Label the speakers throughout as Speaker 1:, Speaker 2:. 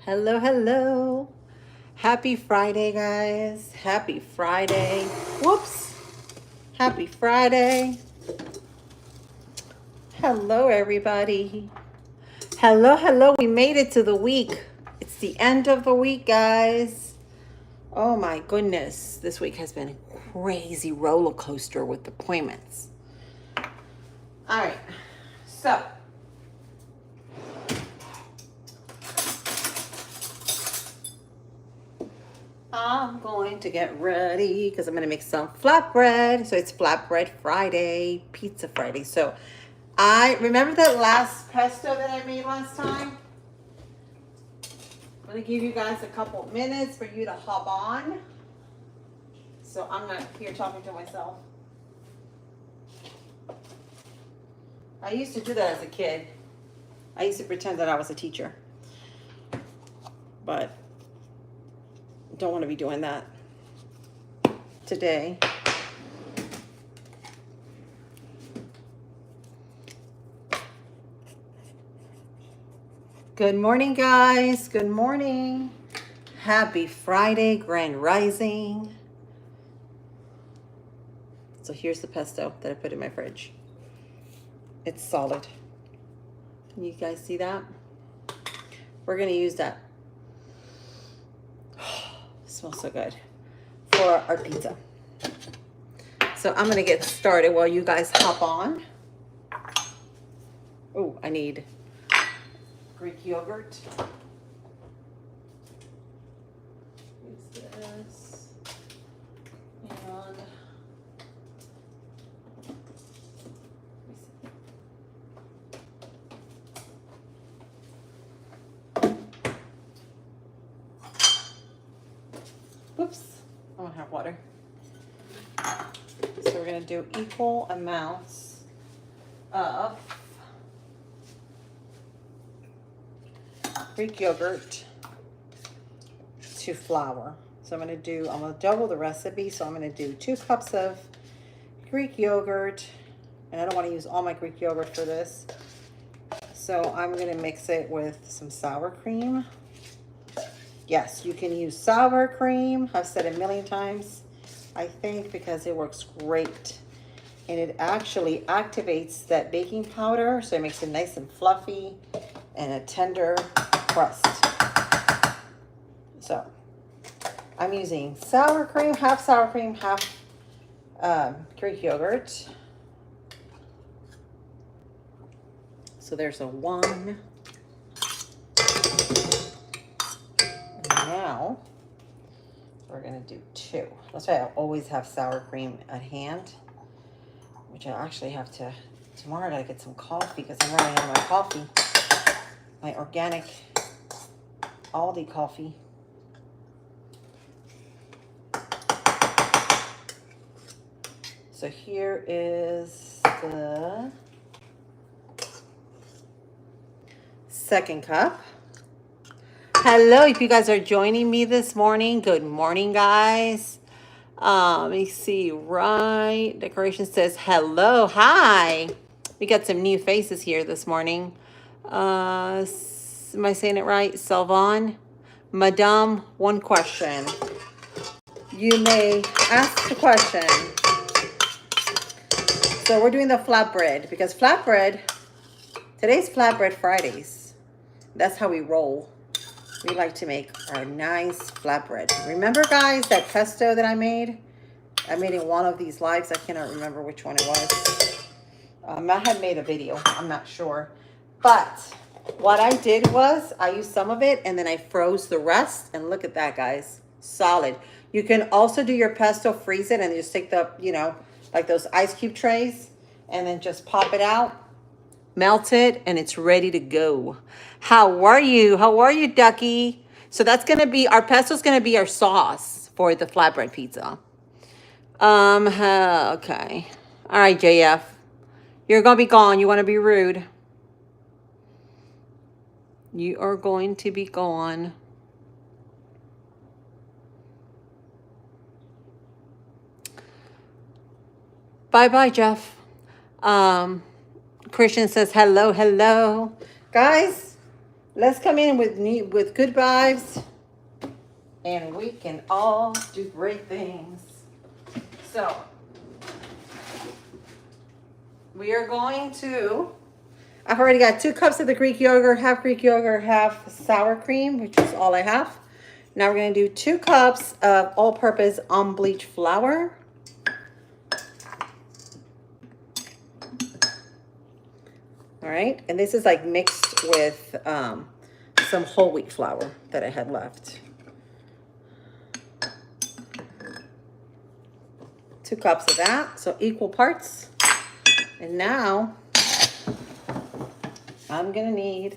Speaker 1: Hello, hello. Happy Friday, guys. Happy Friday. Whoops. Happy Friday. Hello, everybody. Hello, hello. We made it to the week. It's the end of the week, guys. Oh my goodness. This week has been a crazy roller coaster with appointments. All right. So, I'm going to get ready because I'm going to make some flatbread. So it's Flatbread Friday, Pizza Friday. So I remember that last pesto that I made last time. I'm going to give you guys a couple minutes for you to hop on. So I'm not here talking to myself. I used to do that as a kid. I used to pretend that I was a teacher. But don't want to be doing that today. Good morning, guys. Good morning. Happy Friday, Grand Rising. So here's the pesto that I put in my fridge. It's solid. Can you guys see that? We're going to use that. Smells so good for our pizza. So I'm going to get started while you guys hop on. Oh, I need Greek yogurt. Use this. And whoops, I don't have water. So we're going to do equal amounts of Greek yogurt to flour. So I'm going to double the recipe. So I'm going to do 2 cups of Greek yogurt. And I don't want to use all my Greek yogurt for this. So I'm going to mix it with some sour cream. Yes, you can use sour cream. I've said it a million times, I think, because it works great. And it actually activates that baking powder, so it makes it nice and fluffy and a tender crust. So I'm using sour cream, half Greek yogurt. So there's a 1. Now we're gonna do 2. That's why I always have sour cream at hand, which I actually have to, tomorrow I gotta get some coffee because I'm running out of my coffee. My organic Aldi coffee. So here is the 2nd cup. Hello, if you guys are joining me this morning, good morning, guys. Let me see, right, decoration says hello, hi. We got some new faces here this morning. Am I saying it right? Salvan, Madame, one question. You may ask the question. So we're doing the flatbread because today's Flatbread Fridays. That's how we roll. We like to make our nice flatbread. Remember, guys, that pesto that I made? I made in one of these lives. I cannot remember which one it was. I had made a video. I'm not sure. But what I did was I used some of it and then I froze the rest. And look at that, guys. Solid. You can also do your pesto, freeze it, and just take the, like those ice cube trays and then just pop it out. Melt it, and it's ready to go. How are you? How are you, Ducky? So that's going to be, our pesto's going to be our sauce for the flatbread pizza. Okay. All right, JF. You're going to be gone. You want to be rude. You are going to be gone. Bye-bye, Jeff. Christian says, hello, hello. Guys, Let's come in with good vibes, and we can all do great things. So we are going to, I've already got 2 cups of the Greek yogurt, half sour cream, which is all I have. Now we're going to do 2 cups of all-purpose unbleached flour. All right, and this is like mixed with some whole wheat flour that I had left. 2 cups of that, so equal parts. And now I'm gonna need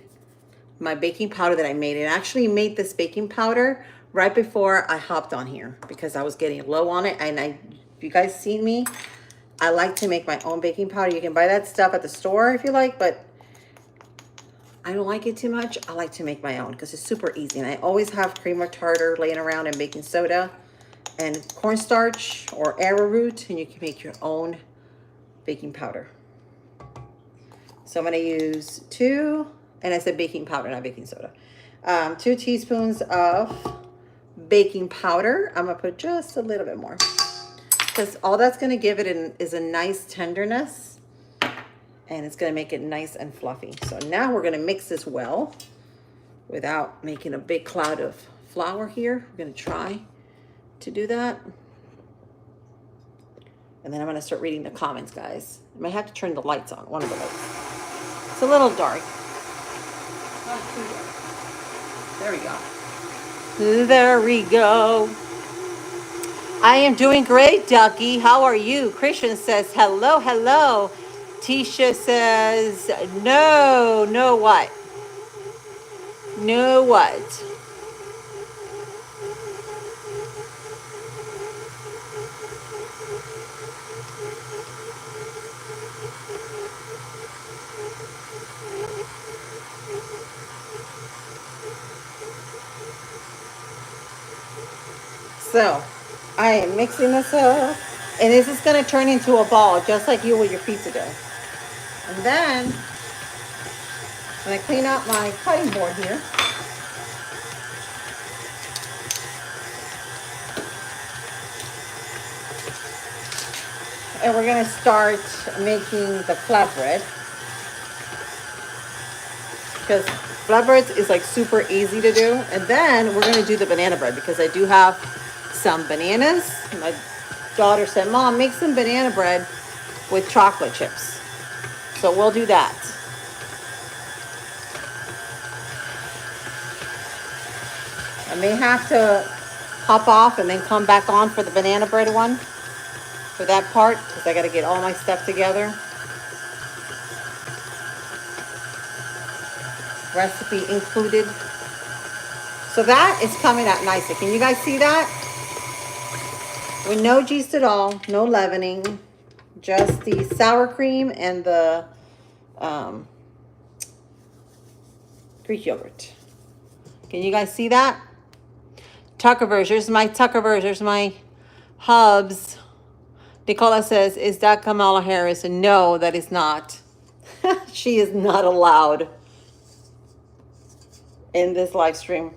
Speaker 1: my baking powder that I made. And I actually made this baking powder right before I hopped on here because I was getting low on it. And if you guys see me, I like to make my own baking powder. You can buy that stuff at the store if you like, but I don't like it too much. I like to make my own because it's super easy. And I always have cream of tartar laying around and baking soda and cornstarch or arrowroot, and you can make your own baking powder. So I'm gonna use 2, and I said baking powder, not baking soda. 2 teaspoons of baking powder. I'm gonna put just a little bit more because all that's gonna give it is a nice tenderness, and it's gonna make it nice and fluffy. So now we're gonna mix this well without making a big cloud of flour here. We're gonna try to do that. And then I'm gonna start reading the comments, guys. I might have to turn the lights on, one of the lights. It's a little dark. Not too dark. There we go. There we go. I am doing great, Ducky. How are you? Christian says, hello, hello. Tisha says, no, no what? No what? So, I am mixing this up. And this is going to turn into a ball, just like you with your pizza dough. And then, I'm going to clean out my cutting board here. And we're going to start making the flatbread. Because flatbread is like super easy to do. And then we're going to do the banana bread because I do have some bananas. My daughter said, Mom, make some banana bread with chocolate chips. So we'll do that. I may have to hop off and then come back on for the banana bread one, for that part, because I got to get all my stuff together. Recipe included. So that is coming out nicely. Can you guys see that? With no yeast at all, no leavening, just the sour cream and the Greek yogurt. Can you guys see that? Tuckerverse, there's my Tuckerverse, there's my hubs. Nicola says, is that Kamala Harris? And no, that is not. She is not allowed in this live stream.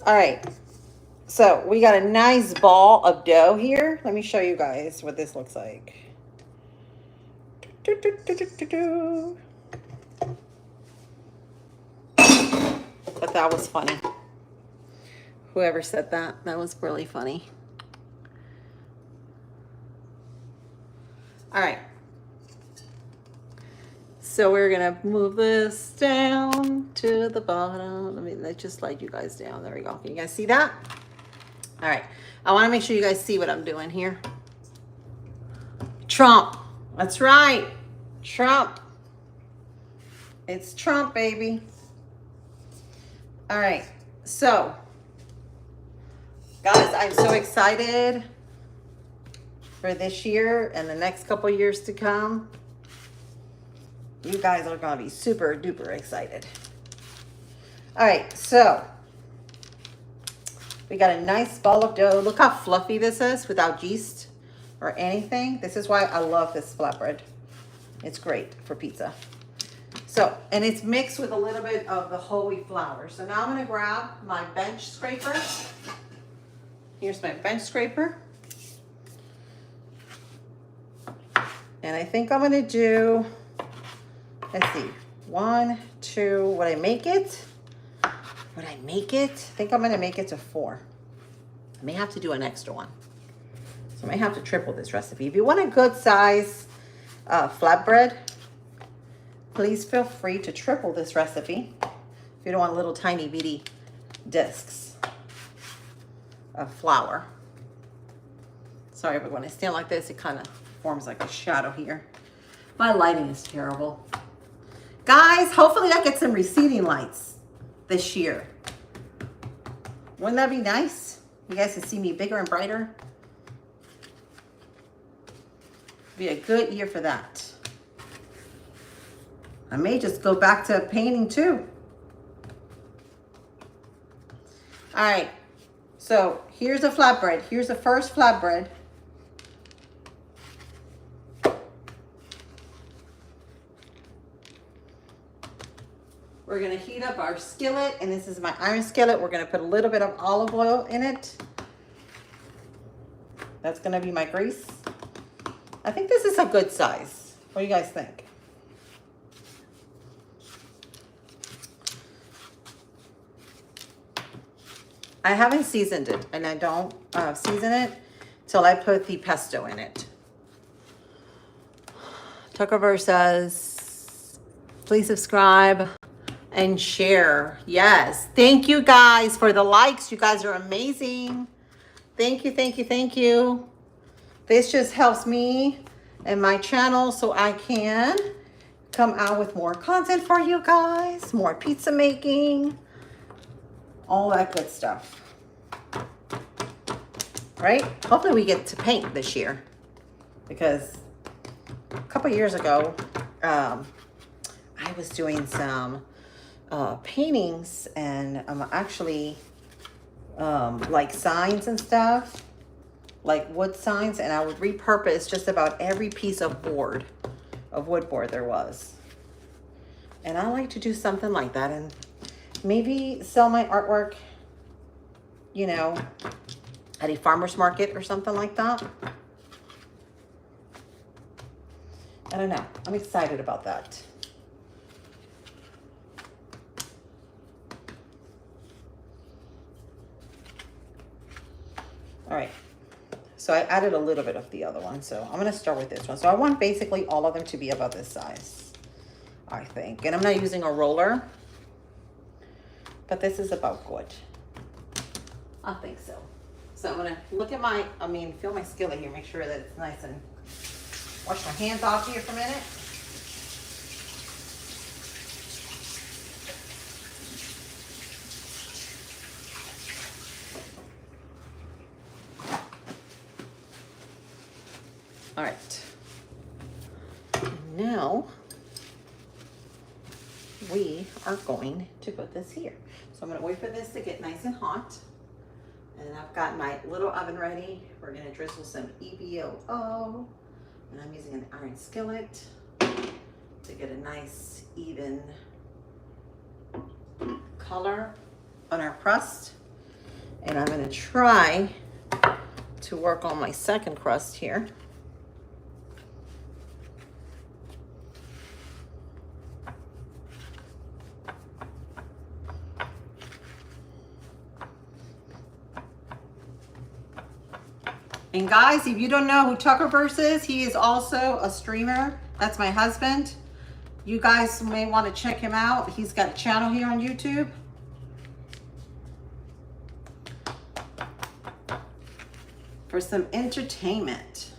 Speaker 1: All right. So we got a nice ball of dough here. Let me show you guys what this looks like. But that was funny. Whoever said that, that was really funny. All right. So we're gonna move this down to the bottom. Let's just slide you guys down. There we go. Can you guys see that? All right. I want to make sure you guys see what I'm doing here. Trump. That's right. Trump. It's Trump, baby. All right. So, guys, I'm so excited for this year and the next couple years to come. You guys are going to be super duper excited. All right, so we got a nice ball of dough. Look how fluffy this is without yeast or anything. This is why I love this flatbread. It's great for pizza. So, and it's mixed with a little bit of the whole wheat flour. So now I'm gonna grab my bench scraper. Here's my bench scraper. And I think I'm gonna do, let's see, 1, 2, would I make it? Would I make it? I think I'm gonna make it to 4. I may have to do an extra one. So I may have to triple this recipe. If you want a good size flatbread, please feel free to triple this recipe. If you don't want little tiny bitty discs of flour. Sorry, but when I stand like this, it kind of forms like a shadow here. My lighting is terrible. Guys, hopefully I get some receding lights this year. Wouldn't that be nice? You guys can see me bigger and brighter. Be a good year for that. I may just go back to painting too. All right, so here's a flatbread. Here's the first flatbread. We're gonna heat up our skillet, and this is my iron skillet. We're gonna put a little bit of olive oil in it. That's gonna be my grease. I think this is a good size. What do you guys think? I haven't seasoned it, and I don't season it till I put the pesto in it. Tuckerverse says, please subscribe and share. Yes. Thank you guys for the likes. You guys are amazing. Thank you, thank you, thank you. This just helps me and my channel so I can come out with more content for you guys, more pizza making, all that good stuff. Right? Hopefully we get to paint this year, because a couple years ago, I was doing some paintings and actually like signs and stuff, like wood signs, and I would repurpose just about every piece of board, of wood board there was. And I like to do something like that and maybe sell my artwork, you know, at a farmer's market or something like that. I don't know. I'm excited about that. All right. So I added a little bit of the other one. So I'm going to start with this one. So I want basically all of them to be about this size, I think. And I'm not using a roller, but this is about good. I think so. So I'm going to look at my, feel my skillet here, make sure that it's nice, and wash my hands off here for a minute. All right. Now we are going to put this here. So I'm going to wait for this to get nice and hot. And I've got my little oven ready. We're going to drizzle some EVOO. And I'm using an iron skillet to get a nice even color on our crust. And I'm going to try to work on my second crust here. And guys, if you don't know who Tuckerverse is, he is also a streamer. That's my husband. You guys may want to check him out. He's got a channel here on YouTube. For some entertainment.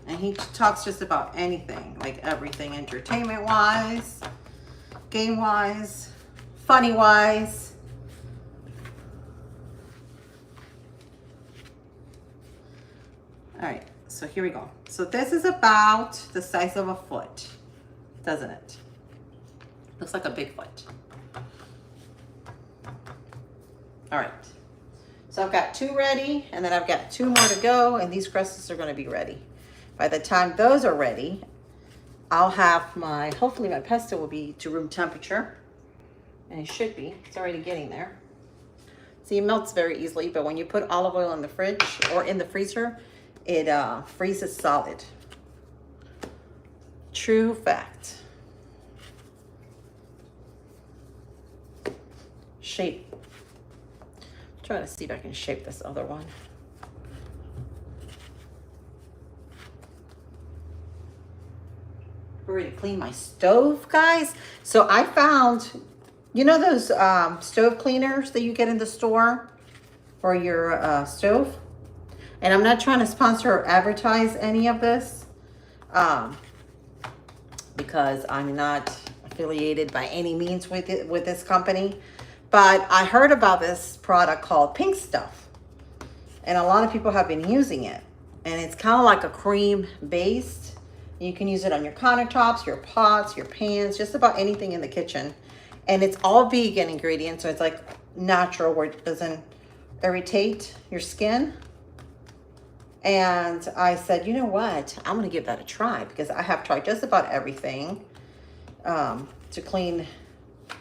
Speaker 1: And he talks just about anything, like everything, entertainment-wise, game-wise, funny-wise. All right, so here we go. So this is about the size of a foot, doesn't it? Looks like a big foot. All right, so I've got 2 ready, and then I've got 2 more to go, and these crusts are gonna be ready. By the time those are ready, I'll have my, hopefully my pesto will be to room temperature. And it should be. It's already getting there. See, it melts very easily, but when you put olive oil in the fridge or in the freezer, it freezes solid. True fact. Shape. Try to see if I can shape this other one. Ready to clean my stove, guys. So I found, you know those stove cleaners that you get in the store for your stove? And I'm not trying to sponsor or advertise any of this because I'm not affiliated by any means with this company. But I heard about this product called Pink Stuff. And a lot of people have been using it. And it's kind of like a cream based. You can use it on your countertops, your pots, your pans, just about anything in the kitchen. And it's all vegan ingredients, so it's like natural where it doesn't irritate your skin. And I said, you know what? I'm gonna give that a try because I have tried just about everything to clean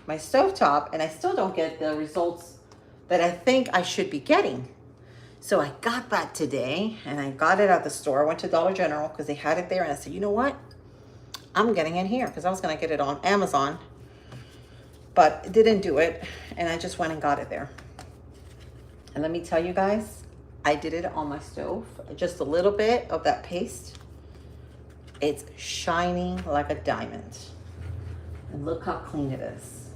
Speaker 1: my stovetop, and I still don't get the results that I think I should be getting. So I got that today, and I got it at the store. I went to Dollar General because they had it there, and I said, you know what? I'm getting it here because I was going to get it on Amazon, but it didn't do it, and I just went and got it there. And let me tell you guys, I did it on my stove, just a little bit of that paste. It's shining like a diamond. And look how clean it is.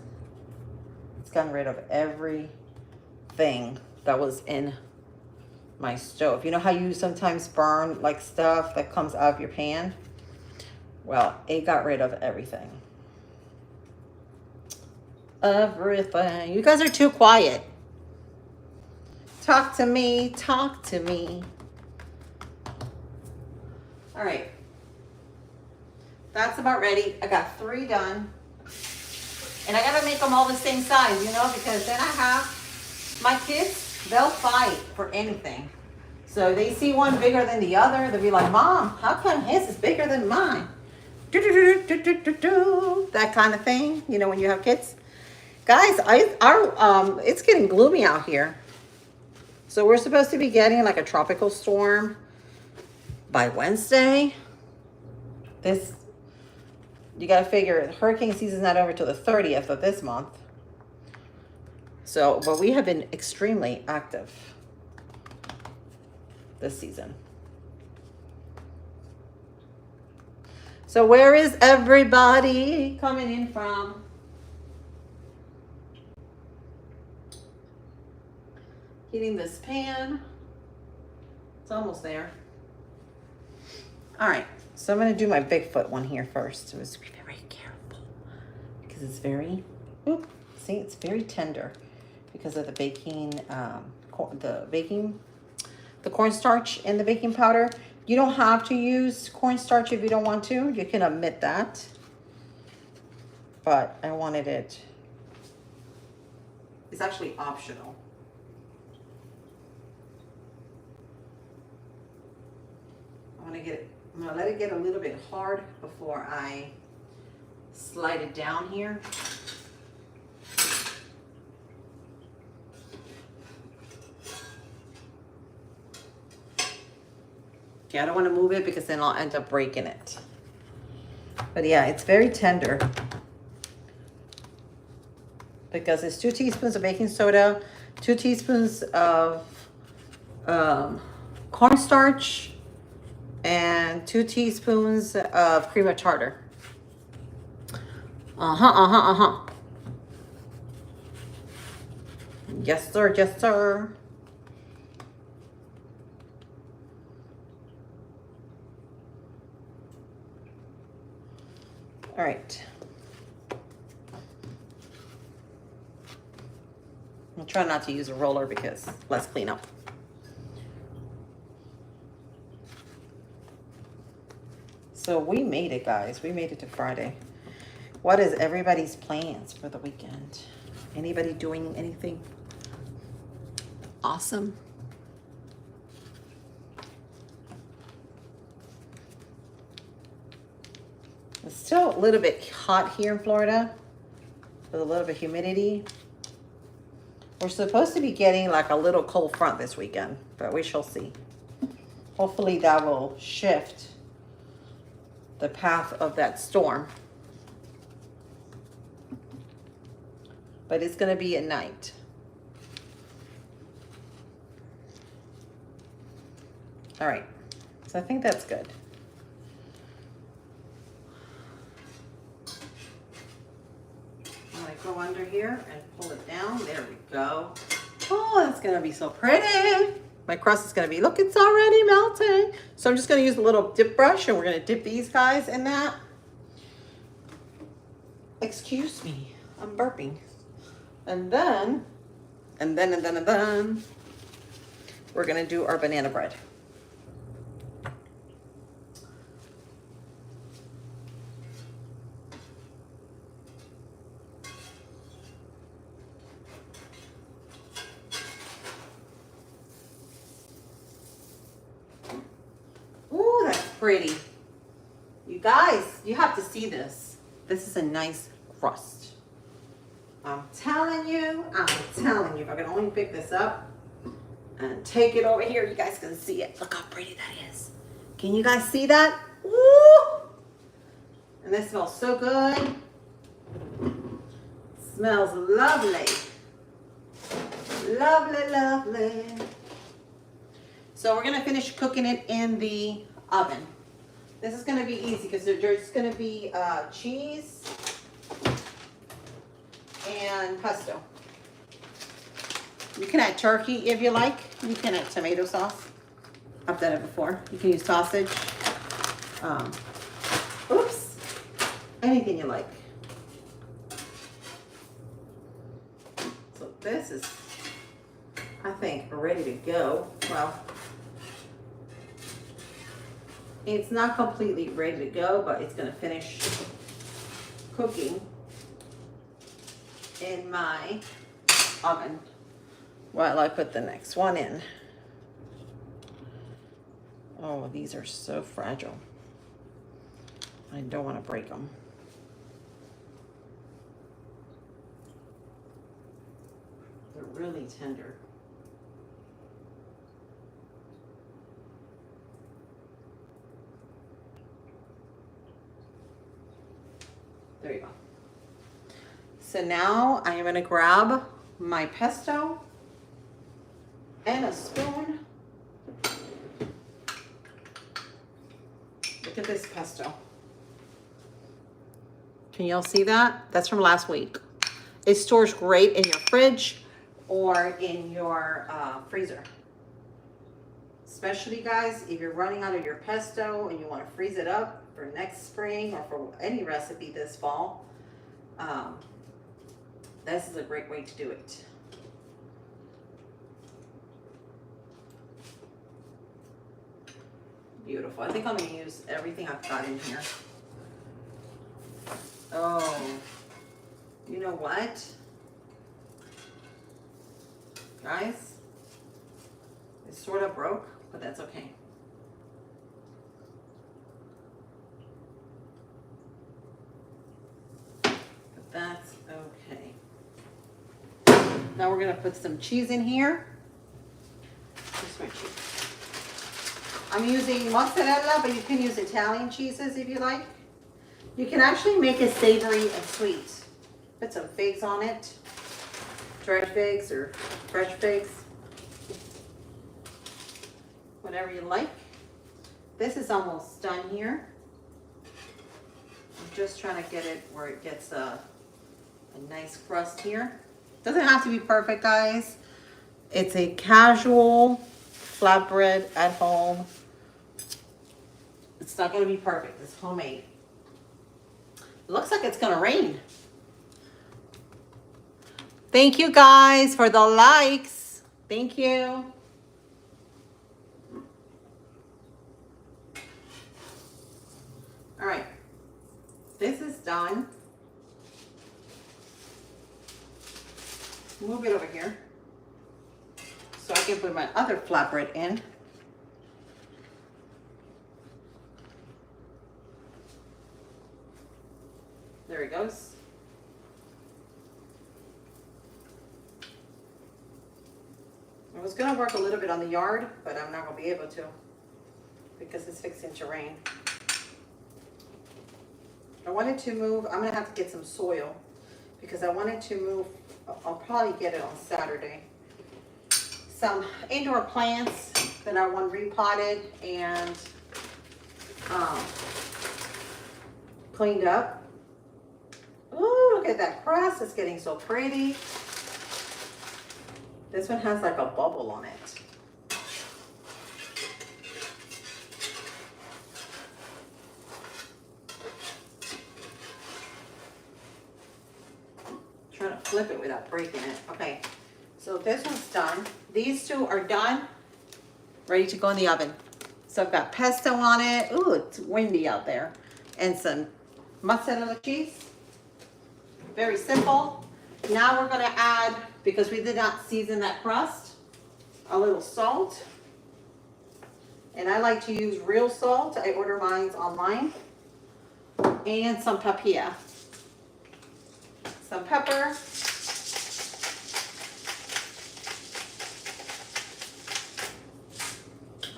Speaker 1: It's gotten rid of everything that was in my stove. You know how you sometimes burn like stuff that comes out of your pan? Well, it got rid of everything. Everything. You guys are too quiet. Talk to me, talk to me. All right. That's about ready. I got 3 done. And I gotta make them all the same size, you know, because then I have my kids. They'll fight for anything. So they see one bigger than the other. They'll be like, Mom, how come his is bigger than mine? That kind of thing. You know, when you have kids. Guys, it's getting gloomy out here. So we're supposed to be getting like a tropical storm by Wednesday. You got to figure hurricane season's not over till the 30th of this month. So, but we have been extremely active this season. So where is everybody coming in from? Heating this pan. It's almost there. All right, so I'm gonna do my Bigfoot one here first. So just be very careful because it's very, see, it's very tender. Because of the baking, the cornstarch and the baking powder. You don't have to use cornstarch if you don't want to. You can omit that. But I wanted it. It's actually optional. I'm gonna let it get a little bit hard before I slide it down here. Yeah, I don't want to move it because then I'll end up breaking it. But yeah, it's very tender. Because it's 2 teaspoons of baking soda, 2 teaspoons of cornstarch, and 2 teaspoons of cream of tartar. Yes, sir, yes, sir. All right. I'll try not to use a roller because less cleanup. So we made it, guys. We made it to Friday. What is everybody's plans for the weekend? Anybody doing anything awesome? It's still a little bit hot here in Florida with a little bit of humidity. We're supposed to be getting like a little cold front this weekend, but we shall see. Hopefully that will shift the path of that storm. But it's going to be at night. All right, so I think that's good. I'm going to go under here and pull it down. There we go. Oh, that's going to be so pretty. My crust is going to be, look, it's already melting. So I'm just going to use a little dip brush, and we're going to dip these guys in that. Excuse me, I'm burping. And then we're going to do our banana bread. Ooh, that's pretty. You guys, you have to see this. This is a nice crust. I'm telling you, if I can only pick this up and take it over here, you guys can see it. Look how pretty that is. Can you guys see that? Woo! And this smells so good. Smells lovely. Lovely, lovely. So we're gonna finish cooking it in the oven. This is gonna be easy because there's gonna be cheese and pesto. You can add turkey if you like. You can add tomato sauce. I've done it before. You can use sausage. Oops. Anything you like. So this is, I think, ready to go. Well, it's not completely ready to go, but it's gonna finish cooking in my oven while I put the next one in. Oh, these are so fragile. I don't want to break them. They're really tender. There you go. So now I am going to grab my pesto and a spoon. Look at this pesto. Can y'all see that? That's from last week. It stores great in your fridge or in your freezer. Especially, guys, if you're running out of your pesto and you want to freeze it up for next spring or for any recipe this fall. This is a great way to do it. Beautiful. I think I'm going to use everything I've got in here. Oh, you know what? Guys, it sort of broke, but that's okay. But that's okay. Now we're going to put some cheese in here. Here's my cheese. I'm using mozzarella, but you can use Italian cheeses if you like. You can actually make it savory and sweet. Put some figs on it. Dried figs or fresh figs. Whatever you like. This is almost done here. I'm just trying to get it where it gets a nice crust here. Doesn't have to be perfect, guys. It's a casual flatbread at home. It's not going to be perfect. It's homemade. It looks like it's going to rain. Thank you guys for the likes. Thank you. All right. This is done. Move it over here so I can put my other flatbread in. potatoes. I was gonna work a little bit on the yard, but I'm not gonna be able to because it's fixing to rain. I wanted to move, I'm gonna have to get some soil because I wanted to move, I'll probably get it on Saturday. Some indoor plants that I want repotted and cleaned up. Ooh, look at that crust, it's getting so pretty. This one has like a bubble on it. Trying to flip it without breaking it. Okay, so this one's done. These two are done, ready to go in the oven. So I've got pesto on it. Ooh, it's windy out there. And some mozzarella cheese. Very simple. Now we're gonna add, because we did not season that crust, a little salt. And I like to use real salt. I order mine online. And some paprika. Some pepper.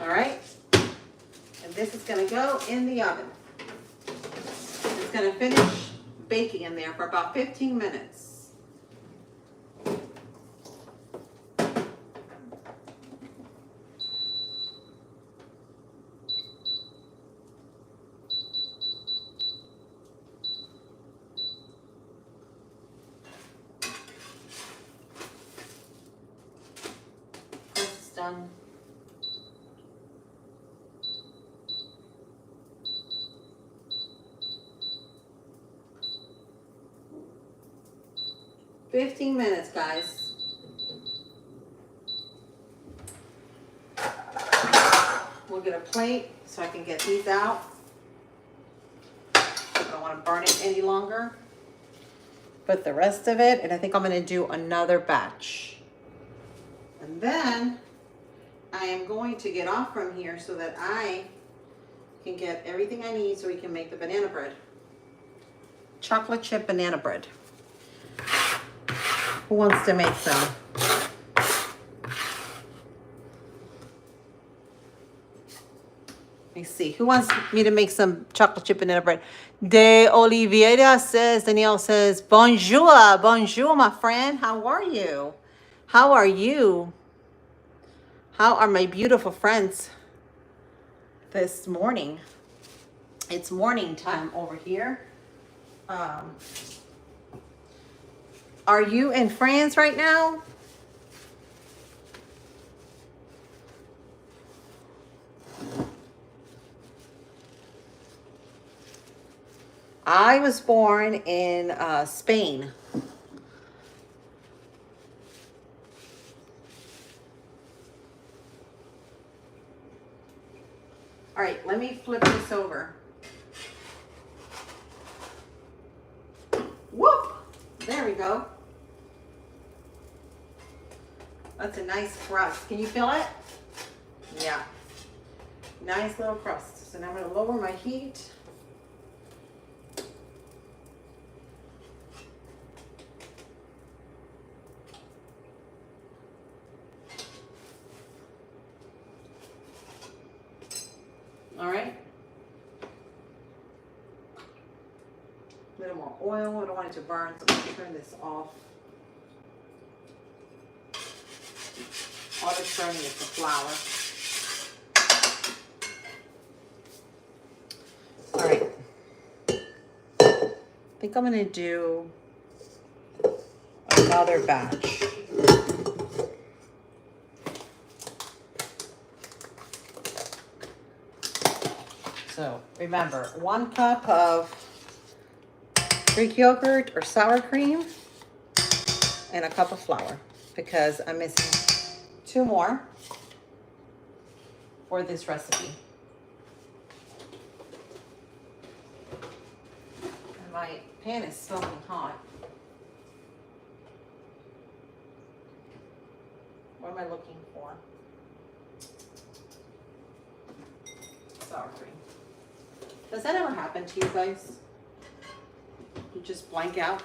Speaker 1: All right. And this is gonna go in the oven. It's gonna finish baking in there for about 15 minutes. This is done. $15 minutes, guys. We'll get a plate so I can get these out. I don't want to burn it any longer. Put the rest of it, and I think I'm going to do another batch. And then I am going to get off from here so that I can get everything I need so we can make the banana bread. Chocolate chip banana bread. Who wants to make some? Let me see. Who wants me to make some chocolate chip banana bread? De Oliveira says, Danielle says, bonjour, bonjour, my friend. How are you? How are you? How are my beautiful friends this morning? It's morning time over here. Are you in France right now? I was born in Spain. All right, let me flip this over. Whoop! There we go. That's a nice crust. Can you feel it? Yeah. Nice little crust. So now I'm going to lower my heat. All right. A little more oil. I don't want it to burn, so I'm going to turn this off. All it's burning is the flour. All right. I think I'm going to do another batch. So remember, 1 cup of Greek yogurt or sour cream and a cup of flour, because I'm missing 2 more for this recipe. And my pan is smoking hot. What am I looking for? Sour cream. Does that ever happen to you guys? You just blank out.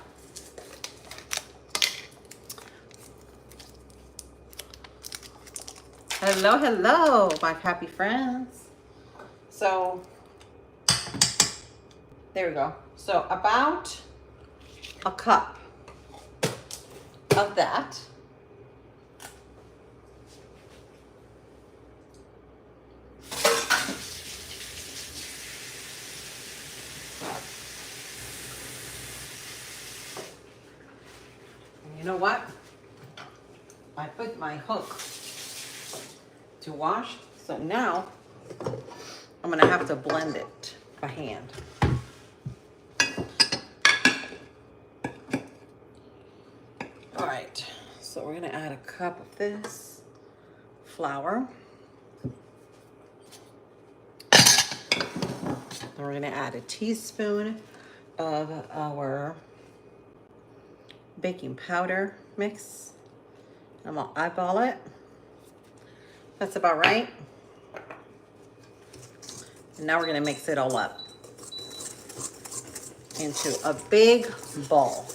Speaker 1: Hello, hello, my happy friends. So, there we go. So, about a cup of that. And you know what? I put my hook to wash, so now I'm gonna have to blend it by hand. All right, so we're gonna add a cup of this flour. Then we're gonna add a teaspoon of our baking powder mix. I'm gonna eyeball it. That's about right. And now we're gonna mix it all up into a big ball.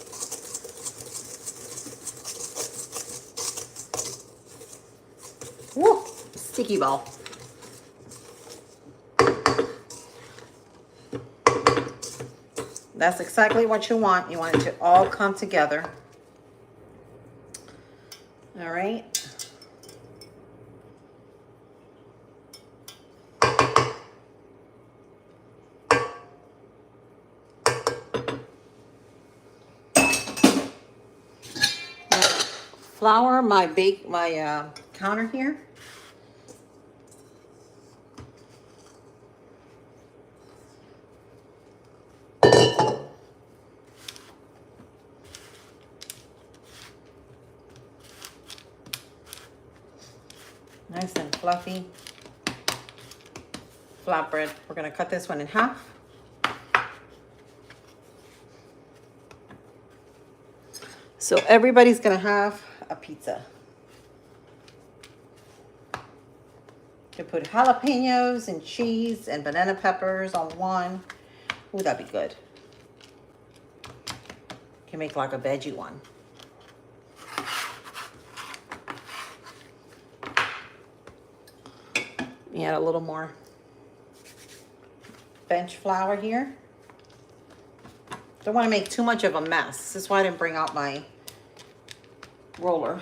Speaker 1: Woo! Sticky ball. That's exactly what you want. You want it to all come together. All right. Flour my counter here. Nice and fluffy flatbread. We're gonna cut this one in half. So everybody's gonna have a pizza. You can put jalapenos and cheese and banana peppers on one. Ooh, that'd be good. You can make like a veggie one. You add a little more bench flour here. Don't want to make too much of a mess. This is why I didn't bring out my roller.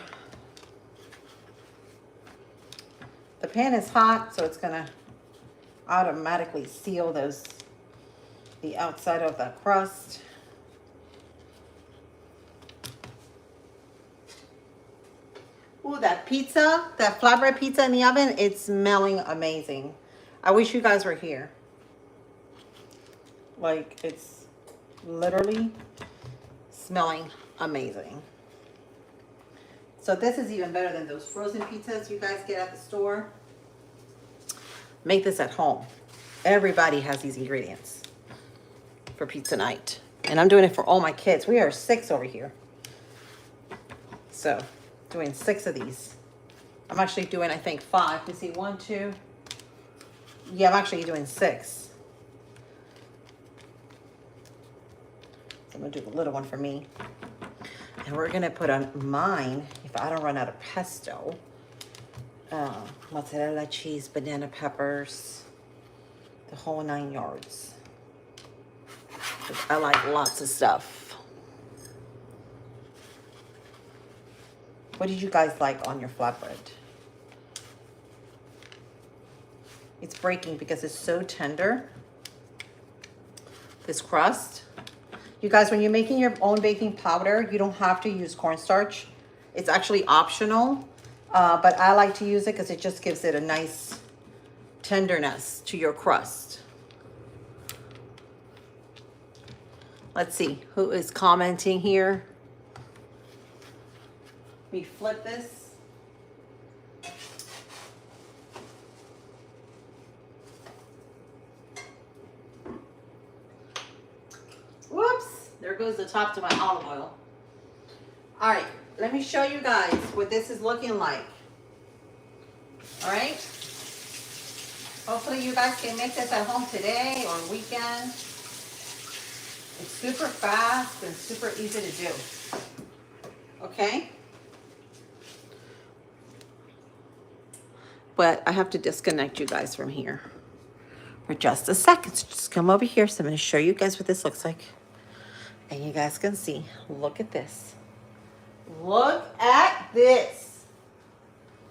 Speaker 1: The pan is hot, so it's gonna automatically seal the outside of the crust. Ooh, that pizza, that flatbread pizza in the oven, it's smelling amazing. I wish you guys were here. Like, it's literally smelling amazing. So this is even better than those frozen pizzas you guys get at the store. Make this at home. Everybody has these ingredients for pizza night. And I'm doing it for all my kids. We are 6 over here. So, doing 6 of these. I'm actually doing, I think, 5. You see, 1, 2. Yeah, I'm actually doing 6. So I'm gonna do the little one for me. And we're gonna put on mine, if I don't run out of pesto, mozzarella cheese, banana peppers, the whole 9 yards. 'Cause I like lots of stuff. What did you guys like on your flatbread? It's breaking because it's so tender, this crust. You guys, when you're making your own baking powder, you don't have to use cornstarch. It's actually optional, but I like to use it because it just gives it a nice tenderness to your crust. Let's see, who is commenting here? Let me flip this. Whoops, there goes the top to my olive oil. All right, let me show you guys what this is looking like. All right. Hopefully you guys can make this at home today or weekend. It's super fast and super easy to do. Okay? But I have to disconnect you guys from here for just a second. So just come over here. So I'm going to show you guys what this looks like. And you guys can see. Look at this. Look at this.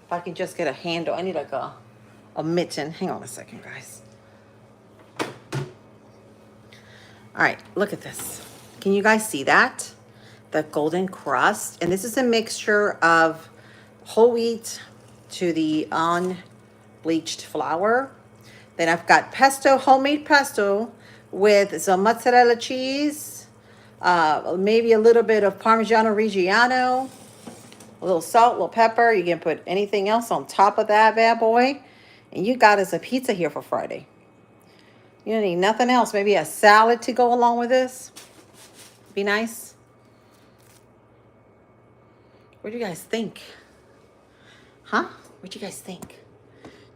Speaker 1: If I can just get a handle. I need like a mitten. Hang on a second, guys. All right, look at this. Can you guys see that? The golden crust. And this is a mixture of whole wheat to the unbleached flour. Then I've got pesto, homemade pesto with some mozzarella cheese, maybe a little bit of Parmigiano Reggiano, a little salt, a little pepper. You can put anything else on top of that bad boy. And you got us a pizza here for Friday. You don't need nothing else. Maybe a salad to go along with this. Be nice. What do you guys think? Huh? What do you guys think?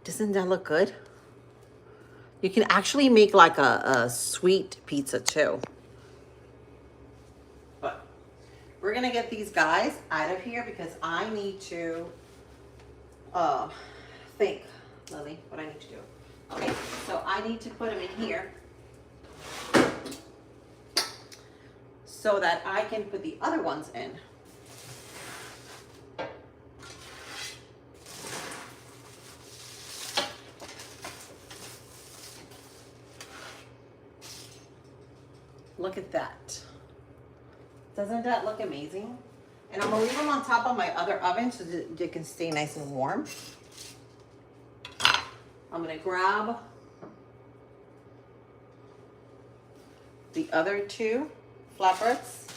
Speaker 1: Doesn't that look good? You can actually make like a sweet pizza too. But we're going to get these guys out of here because I need to think, Lily, what I need to do. Okay, so I need to put them in here so that I can put the other ones in. Look at that. Doesn't that look amazing? And I'm gonna leave them on top of my other oven so that they can stay nice and warm. I'm gonna grab the other two flatbreads.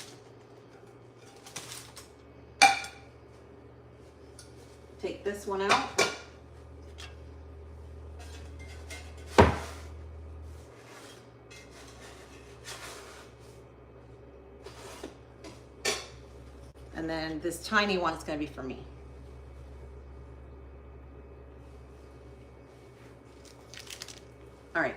Speaker 1: Take this one out. And then this tiny one is going to be for me. All right.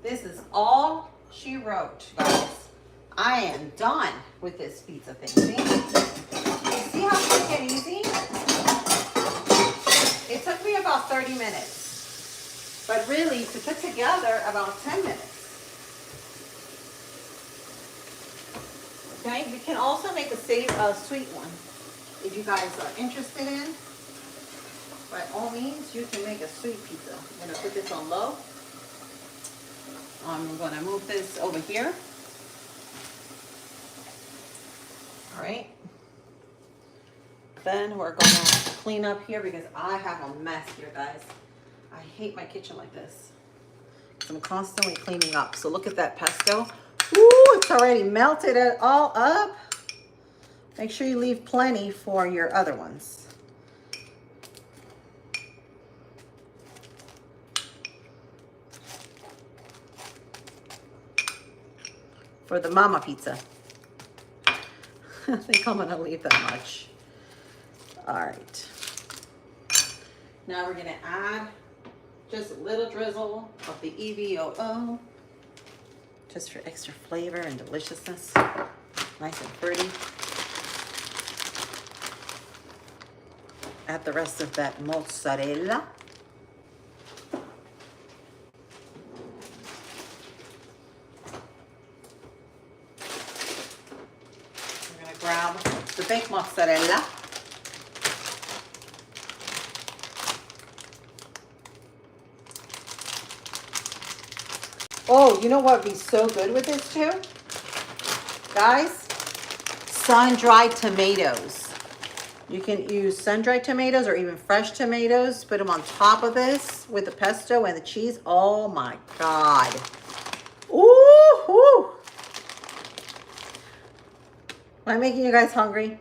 Speaker 1: This is all she wrote, guys. I am done with this pizza thing. See how quick and easy? It took me about 30 minutes. But really, to put together, about 10 minutes. Okay, you can also make a sweet one if you guys are interested in. By all means, you can make a sweet pizza. I'm going to put this on low. I'm going to move this over here. All right. Then we're going to clean up here because I have a mess here, guys. I hate my kitchen like this. I'm constantly cleaning up. So look at that pesto. Ooh, it's already melted it all up. Make sure you leave plenty for your other ones. For the mama pizza. I think I'm gonna leave that much. All right. Now we're gonna add just a little drizzle of the EVOO. Just for extra flavor and deliciousness. Nice and pretty. Add the rest of that mozzarella. We're going to grab the baked mozzarella. Oh, you know what would be so good with this too? Guys, sun-dried tomatoes. You can use sun-dried tomatoes or even fresh tomatoes. Put them on top of this with the pesto and the cheese. Oh my God. Ooh. Am I making you guys hungry?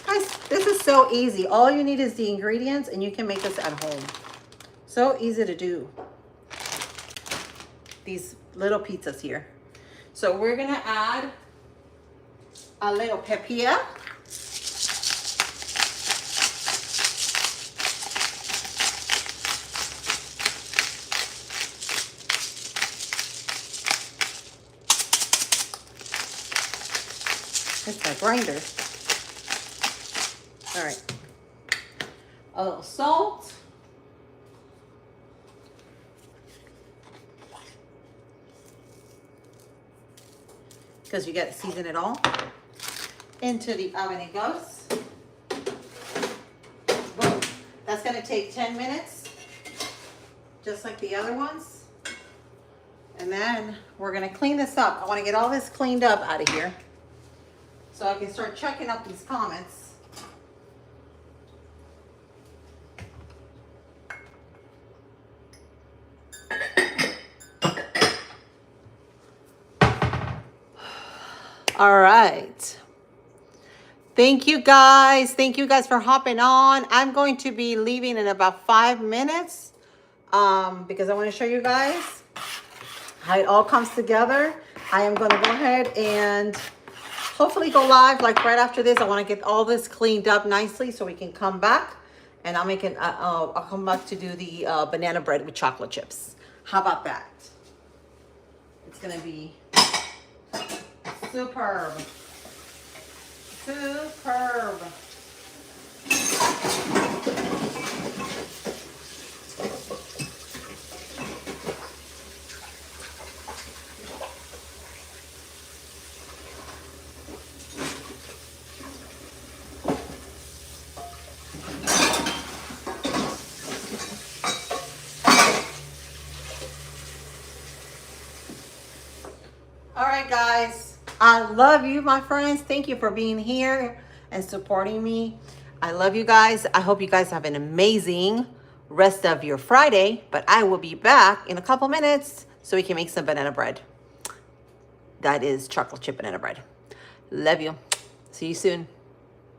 Speaker 1: Guys, this is so easy. All you need is the ingredients and you can make this at home. So easy to do. These little pizzas here. So we're gonna add a little pepper. It's my grinder. All right. A little salt. Because you got to season it all. Into the oven it goes. Boom. That's going to take 10 minutes, just like the other ones. And then we're going to clean this up. I want to get all this cleaned up out of here so I can start checking up these comments. All right. Thank you guys. Thank you guys for hopping on. I'm going to be leaving in about 5 minutes because I want to show you guys how it all comes together. I am going to go ahead and hopefully go live like right after this. I want to get all this cleaned up nicely so we can come back and I'll make it. I'll come back to do the banana bread with chocolate chips. How about that? It's going to be superb. Superb. All right, guys. I love you, my friends. Thank you for being here and supporting me. I love you guys. I hope you guys have an amazing rest of your Friday, but I will be back in a couple minutes so we can make some banana bread. That is chocolate chip banana bread. Love you. See you soon.